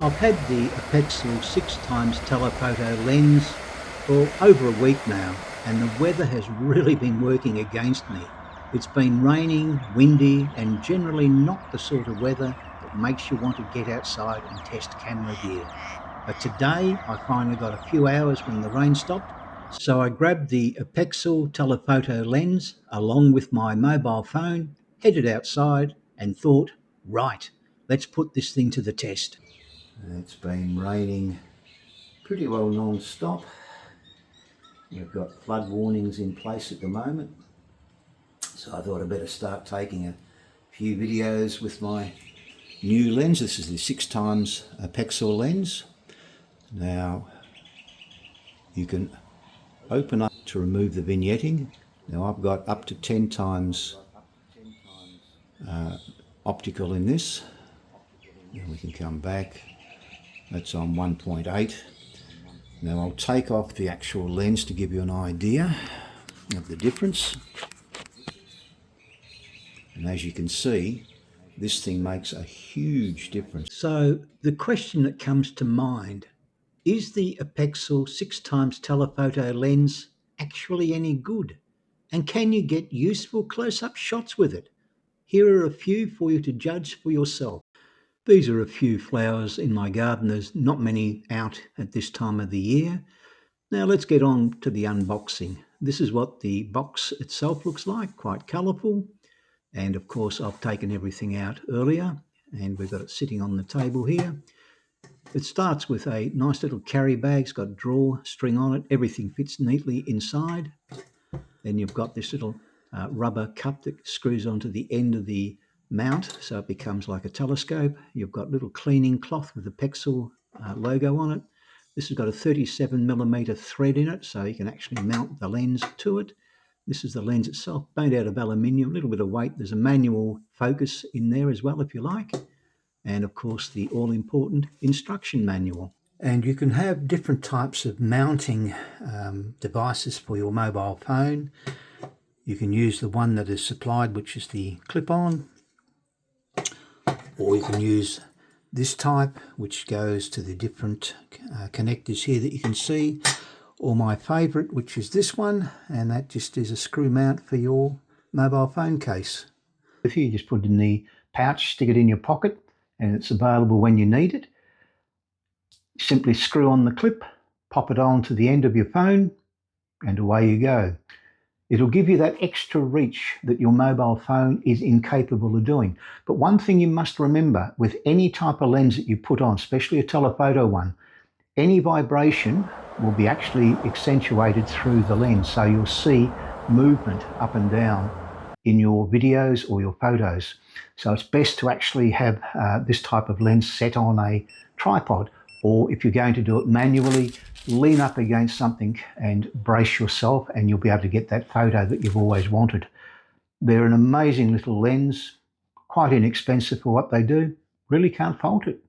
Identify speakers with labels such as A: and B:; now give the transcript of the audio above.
A: I've had the Apexel 6x telephoto lens for over a week now, and the weather has really been working against me. It's been raining, windy, and generally not the sort of weather that makes you want to get outside and test camera gear. But today I finally got a few hours when the rain stopped, so I grabbed the Apexel telephoto lens along with my mobile phone, headed outside, and thought, right, let's put this thing to the test. It's been raining pretty well non-stop. We've got flood warnings in place at the moment, so I thought I'd better start taking a few videos with my new lens. This is the 6x Apexel lens. Now you can open up to remove the vignetting. Now I've got up to 10 times optical in this. And we can come back. That's on 1.8. Now I'll take off the actual lens to give you an idea of the difference. And as you can see, this thing makes a huge difference. So the question that comes to mind, is the Apexel 6x telephoto lens actually any good? And can you get useful close-up shots with it? Here are a few for you to judge for yourself. These are a few flowers in my garden. There's not many out at this time of the year. Now let's get on to the unboxing. This is what the box itself looks like, quite colourful. And of course I've taken everything out earlier and we've got it sitting on the table here. It starts with a nice little carry bag. It's got a drawstring on it. Everything fits neatly inside. Then you've got this little rubber cup that screws onto the end of the mount, so it becomes like a telescope. You've got little cleaning cloth with the Apexel logo on it. This has got a 37mm thread in it, so you can actually mount the lens to it. This is the lens itself, made out of aluminium, a little bit of weight. There's a manual focus in there as well, if you like. And of course, the all-important instruction manual. And you can have different types of mounting devices for your mobile phone. You can use the one that is supplied, which is the clip-on, or you can use this type, which goes to the different connectors here that you can see, or my favourite, which is this one, and that just is a screw mount for your mobile phone case. If you just put it in the pouch, stick it in your pocket, and it's available when you need it. Simply screw on the clip, pop it on to the end of your phone, and away you go. It'll give you that extra reach that your mobile phone is incapable of doing. But one thing you must remember with any type of lens that you put on, especially a telephoto one, any vibration will be actually accentuated through the lens. So you'll see movement up and down in your videos or your photos. So it's best to actually have this type of lens set on a tripod, or if you're going to do it manually, lean up against something and brace yourself, and you'll be able to get that photo that you've always wanted. They're an amazing little lens, quite inexpensive for what they do. Really can't fault it.